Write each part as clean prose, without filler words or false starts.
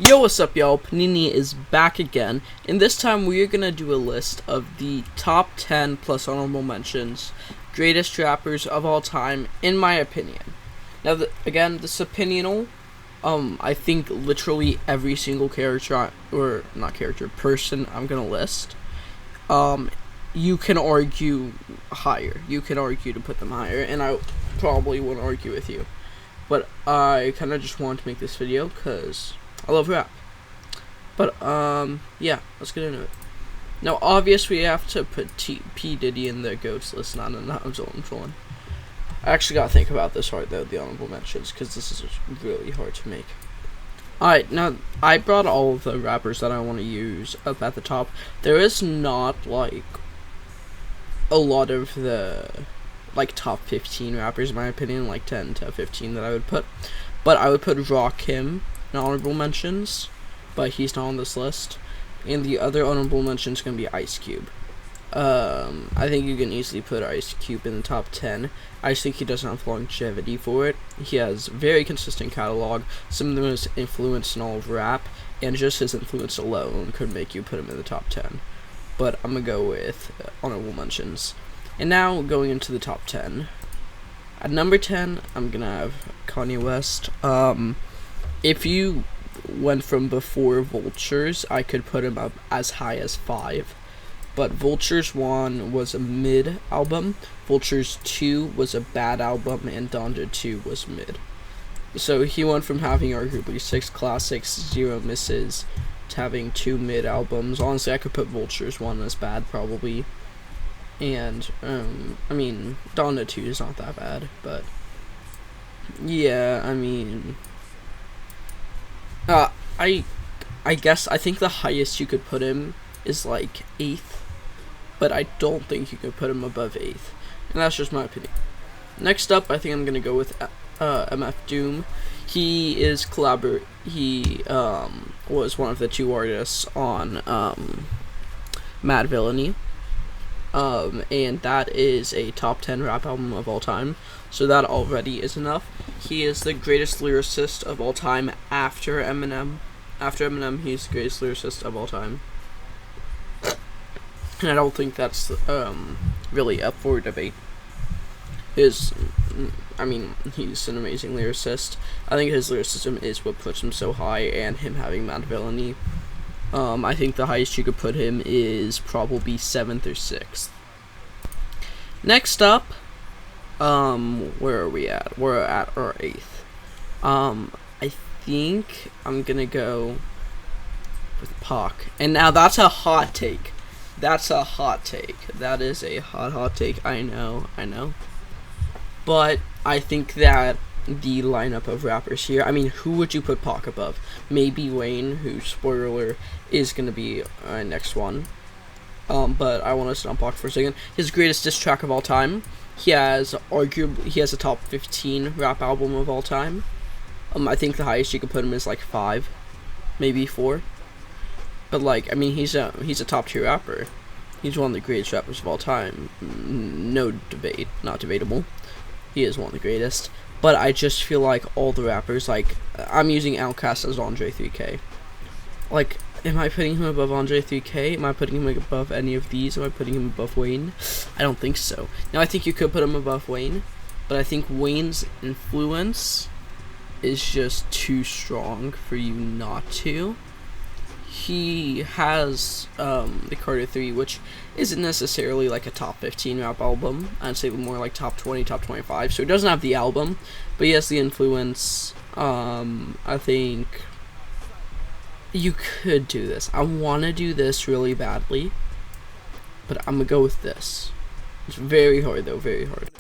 Yo, what's up, y'all? Panini is back again, and this time we are gonna do a list of the top 10 plus honorable mentions greatest rappers of all time, in my opinion. Now, again, this is opinional. I think literally every single character, or not character, person I'm gonna list, you can argue higher. You can argue to put them higher, and I probably won't argue with you. But I kind of just wanted to make this video because I love rap. But yeah, let's get into it. Now, obviously, we have to put P. Diddy in the GOATs list. I'm trolling. I actually gotta think about this hard though, the honorable mentions, because this is really hard to make. Alright, now I brought all of the rappers that I want to use up at the top. There is not like a lot of the top 15 rappers in my opinion, like 10 to 15 that I would put. But I would put Rakim in honorable mentions, but he's not on this list. And the other honorable mention is going to be Ice Cube. I think you can easily put Ice Cube in the top 10. I just think he doesn't have longevity for it. He has very consistent catalog, some of the most influence in all of rap, and just his influence alone could make you put him in the top 10. But I'm going to go with honorable mentions. And now, going into the top 10. At number 10, I'm going to have Kanye West. If you went from before Vultures, I could put him up as high as 5. But Vultures 1 was a mid album, Vultures 2 was a bad album, and Donda 2 was mid. So he went from having arguably 6 classics, 0 misses, to having 2 mid albums. Honestly, I could put Vultures 1 as bad probably. And, I mean, Donda 2 is not that bad, but yeah, I mean, I guess, I think the highest you could put him is like 8th, but I don't think you could put him above 8th, and that's just my opinion. Next up, I think I'm gonna go with MF Doom. He is he was one of the 2 artists on Mad Villainy, and that is a top 10 rap album of all time, so that already is enough. He is the greatest lyricist of all time after Eminem. After Eminem, he's the greatest lyricist of all time. And I don't think that's really up for debate. I mean, he's an amazing lyricist. I think his lyricism is what puts him so high, and him having Mad Villainy. I think the highest you could put him is probably 7th or 6th. Next up, where are we at? We're at our 8th. I think I'm gonna go with Pac. And now that's a hot take. That's a hot take. That is a hot take. I know. But I think that the lineup of rappers here, I mean, who would you put Pac above? Maybe Wayne, who, spoiler, is going to be next one. But I want to stop Pac for a second. His greatest diss track of all time. He has a top 15 rap album of all time. I think the highest you could put him is like 5, maybe 4. But like, I mean, he's a top tier rapper. He's one of the greatest rappers of all time. No debate, not debatable. He is one of the greatest. But I just feel like all the rappers, like, I'm using Outkast as Andre 3K. Like, am I putting him above Andre 3K? Am I putting him above any of these? Am I putting him above Wayne? I don't think so. Now, I think you could put him above Wayne, but I think Wayne's influence is just too strong for you not to. He has the Carter 3, which isn't necessarily like a top 15 rap album. I'd say more like top 20, top 25. So he doesn't have the album, but he has the influence. I think you could do this. I want to do this really badly, but I'm going to go with this. It's very hard though, very hard.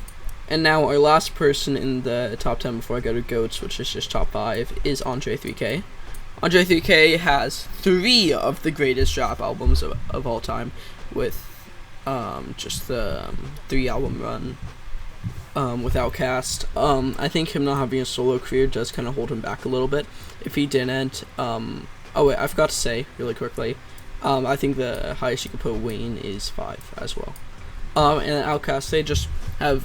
And now our last person in the top 10 before I go to GOATs, which is just top 5, is Andre 3K. Andre 3K has 3 of the greatest rap albums of all time, with just the 3 album run with Outkast. I think him not having a solo career does kind of hold him back a little bit. If he didn't, oh wait, I forgot to say really quickly, I think the highest you could put Wayne is 5 as well. And Outkast, they just have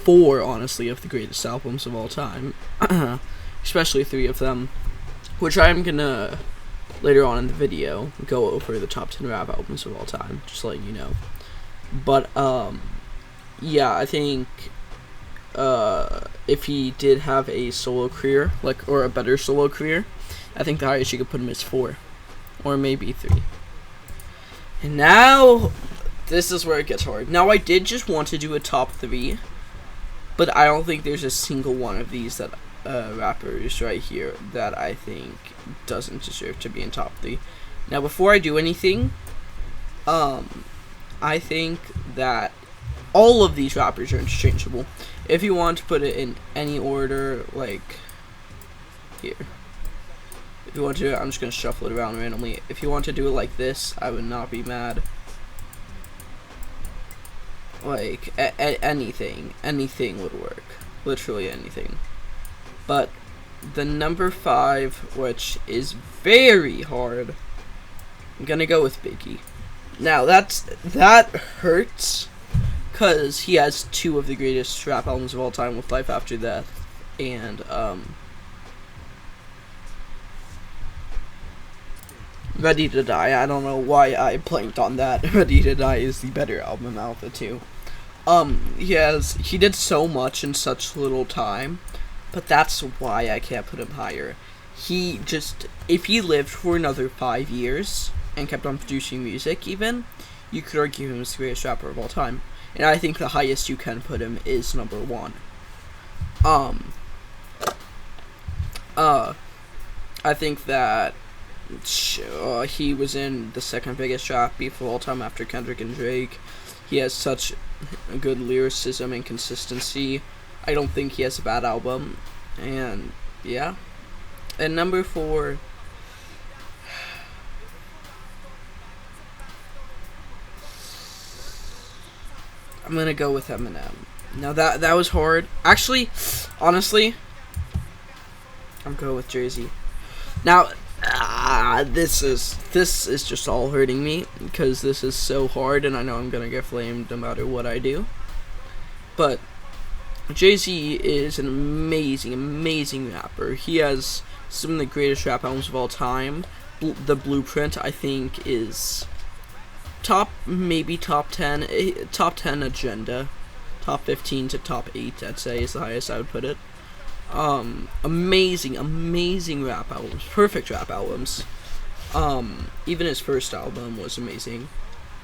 4, honestly, of the greatest albums of all time, especially 3 of them. which I'm gonna later on in the video go over the top 10 rap albums of all time, just letting you know. But yeah, I think if he did have a solo career, or a better solo career, I think the highest you could put him is 4, or maybe 3. And now, this is where it gets hard. Now, I did just want to do a top 3, but I don't think there's a single one of these that rappers right here that I think doesn't deserve to be in top 3. Now, before I do anything, I think that all of these rappers are interchangeable. If you want to put it in any order, like here. If you want to do it, I'm just going to shuffle it around randomly. If you want to do it like this, I would not be mad. Like, anything would work. Literally anything. But the number 5, which is very hard, I'm going to go with Biggie. Now, that hurts, because he has 2 of the greatest rap albums of all time with Life After Death and, Ready to Die. I don't know why I blanked on that. Ready to Die is the better album out of the 2. He did so much in such little time, but that's why I can't put him higher. If he lived for another 5 years and kept on producing music even, you could argue him as the greatest rapper of all time. And I think the highest you can put him is number 1. I think that he was in the second biggest rap beef of all time after Kendrick and Drake. He has such good lyricism and consistency. I don't think he has a bad album. And yeah. And number 4, I'm gonna go with Eminem. Now that was hard. Actually, honestly, I'm going with Jay-Z. Now, this is just all hurting me because this is so hard, and I know I'm gonna get flamed no matter what I do. But Jay-Z is an amazing rapper. He has some of the greatest rap albums of all time. The Blueprint, I think, is top 10 Agenda, top 15 to top 8, I'd say, is the highest I would put it. Amazing rap albums, perfect rap albums. Even his first album was amazing.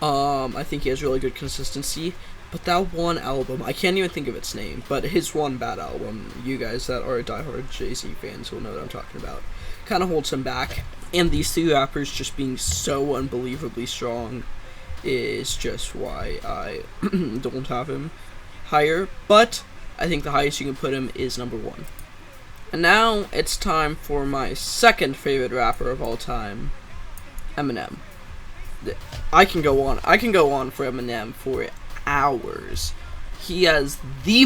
I think he has really good consistency, but that one album, I can't even think of its name, but his one bad album, you guys that are diehard Jay-Z fans will know what I'm talking about, kind of holds him back. And these 3 rappers just being so unbelievably strong is just why I don't have him higher, but I think the highest you can put him is number 1. And now it's time for my second favorite rapper of all time, Eminem. I can go on for Eminem for hours. He has the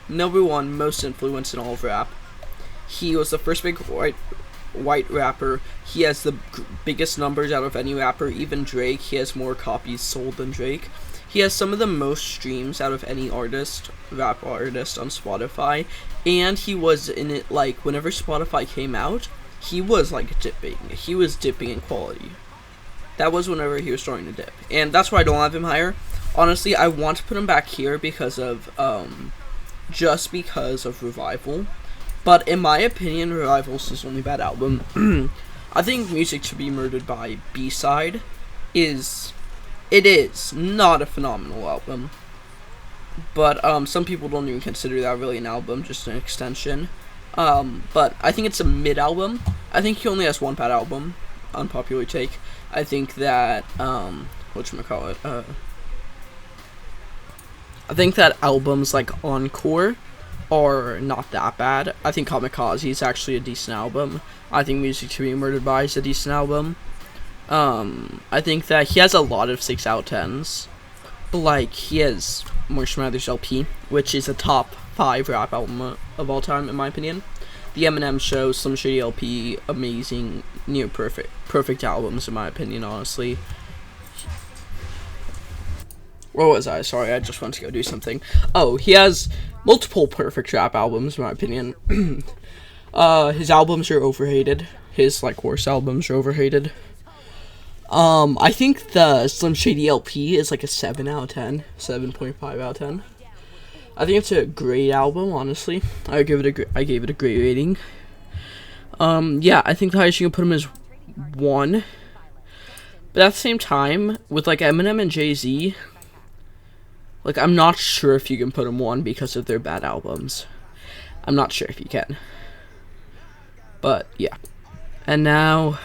number 1 most influence in all of rap. He was the first big white rapper. He has the biggest numbers out of any rapper. Even Drake, he has more copies sold than Drake. He has some of the most streams out of any rap artist on Spotify, and he was in it, like, whenever Spotify came out, he was, like, dipping. He was dipping in quality. That was whenever he was starting to dip, and that's why I don't have him higher. Honestly, I want to put him back here because of, just because of Revival, but in my opinion, Revival's his only bad album. I think Music to Be Murdered by B-Side is not a phenomenal album, but some people don't even consider that really an album, just an extension. But I think it's a mid album. I think he only has one bad album, unpopular take. I think that whatchamacallit, I think that albums like Encore are not that bad. I think Kamikaze is actually a decent album. I think Music to Be Murdered By is a decent album. I think that he has a lot of 6 out of 10s. But, like, he has Marshall Mathers LP, which is a top 5 rap album of all time, in my opinion. The Eminem Show, Slim Shady LP, amazing, near perfect albums, in my opinion, honestly. Where was I? Sorry, I just went to go do something. Oh, he has multiple perfect rap albums, in my opinion. His albums are overhated. His like worst albums are overhated. I think the Slim Shady LP is like a 7 out of 10, 7.5 out of 10. I think it's a great album, honestly. I gave it a great rating. Yeah, I think the highest you can put him is 1. But at the same time, with like Eminem and Jay-Z, like I'm not sure if you can put him 1 because of their bad albums. I'm not sure if you can. But yeah. And now,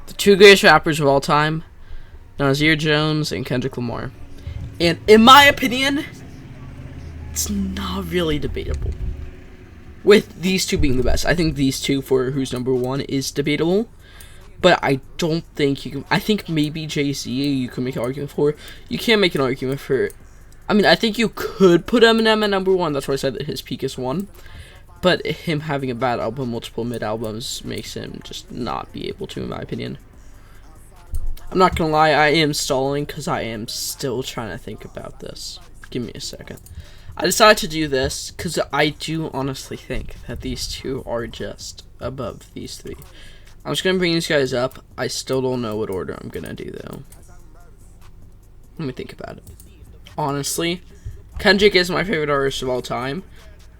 the 2 greatest rappers of all time, Nasir Jones and Kendrick Lamar. And in my opinion, it's not really debatable. With these 2 being the best. I think these 2 for who's number 1 is debatable. But I don't think you can. I think maybe Jay-Z you can make an argument for. You can't make an argument for. I mean, I think you could put Eminem at number 1. That's why I said that his peak is 1. But him having a bad album, multiple mid albums, makes him just not be able to, in my opinion. I'm not gonna lie, I am stalling because I am still trying to think about this. Give me a second. I decided to do this because I do honestly think that these 2 are just above these 3. I'm just gonna bring these guys up. I still don't know what order I'm gonna do though. Let me think about it. Honestly, Kendrick is my favorite artist of all time.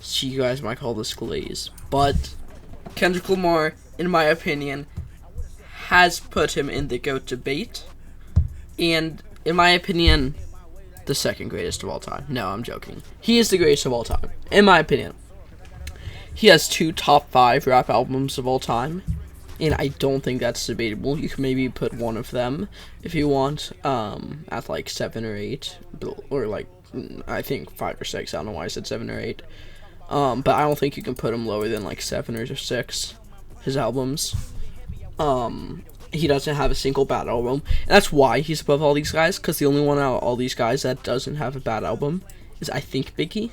So you guys might call this glaze, but Kendrick Lamar, in my opinion, has put him in the GOAT debate, and in my opinion, the 2nd greatest of all time. No, I'm joking. He is the greatest of all time, in my opinion. He has 2 top 5 rap albums of all time, and I don't think that's debatable. You can maybe put one of them if you want, at like 7 or 8, or like I think 5 or 6. I don't know why I said 7 or 8. But I don't think you can put him lower than like 7 or 6. His albums. He doesn't have a single bad album, and that's why he's above all these guys. Because the only one out of all these guys that doesn't have a bad album is I think Biggie.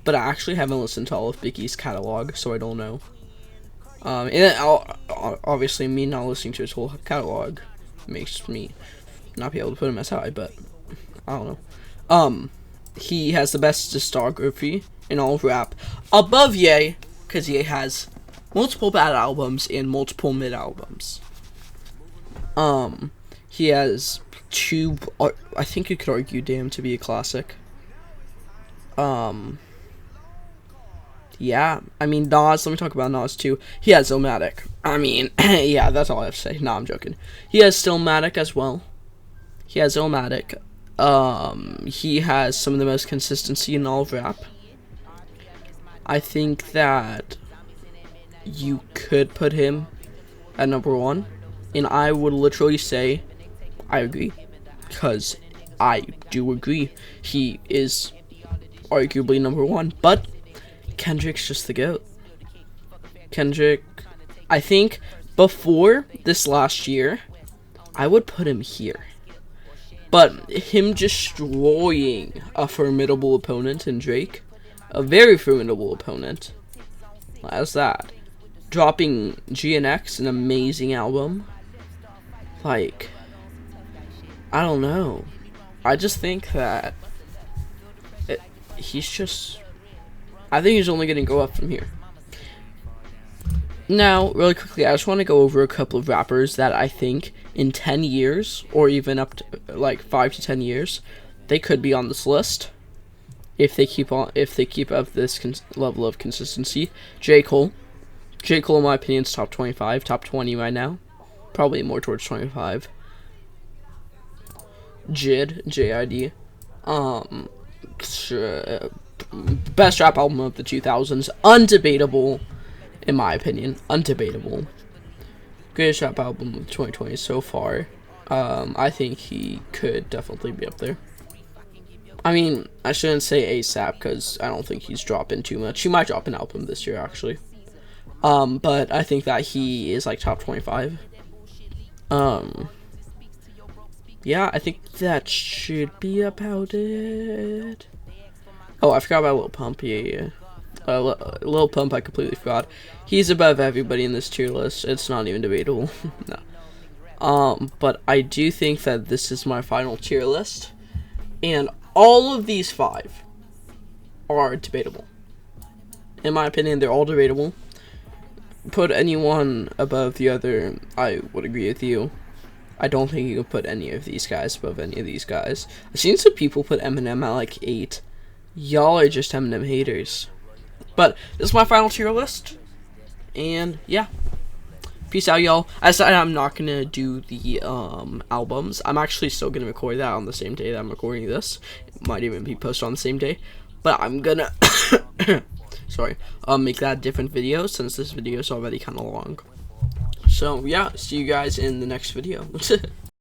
But I actually haven't listened to all of Biggie's catalog, so I don't know. And obviously, me not listening to his whole catalog makes me not be able to put him as high. But I don't know. He has the best discography in all of rap, above Ye, because Ye has multiple bad albums and multiple mid albums. He has 2. I think you could argue Damn to be a classic. Yeah, I mean Nas. Let me talk about Nas too. He has Illmatic. I mean, yeah, that's all I have to say. Nah, I'm joking. He has Stillmatic as well. He has Illmatic. He has some of the most consistency in all of rap. I think that you could put him at number 1, and I would literally say I agree, because I do agree he is arguably number 1, but Kendrick's just the GOAT. Kendrick, I think before this last year, I would put him here. But him destroying a formidable opponent in Drake, a very formidable opponent, as that, dropping GNX, an amazing album, like, I don't know. I just think that he's just, I think he's only going to go up from here. Now, really quickly, I just want to go over a couple of rappers that I think in 10 years, or even up to like 5 to 10 years, they could be on this list if they keep up this level of consistency. J. Cole, in my opinion, is top 25, top 20 right now, probably more towards 25. JID, best rap album of the 2000s, undebatable. In my opinion, undebatable. Greatest rap album of 2020 so far. I think he could definitely be up there. I mean, I shouldn't say ASAP because I don't think he's dropping too much. He might drop an album this year, actually. But I think that he is like top 25. Yeah, I think that should be about it. Oh, I forgot about Lil Pump. Yeah. Lil Pump, I completely forgot. He's above everybody in this tier list. It's not even debatable. No. But I do think that this is my final tier list, and all of these 5 are debatable. In my opinion, they're all debatable. Put anyone above the other, I would agree with you. I don't think you can put any of these guys above any of these guys. I've seen some people put Eminem at like 8. Y'all are just Eminem haters. But this is my final tier list. And yeah. Peace out, y'all. I said I'm not gonna do the albums. I'm actually still gonna record that on the same day that I'm recording this. It might even be posted on the same day. But I'm gonna sorry. Make that a different video since this video is already kinda long. So yeah, see you guys in the next video.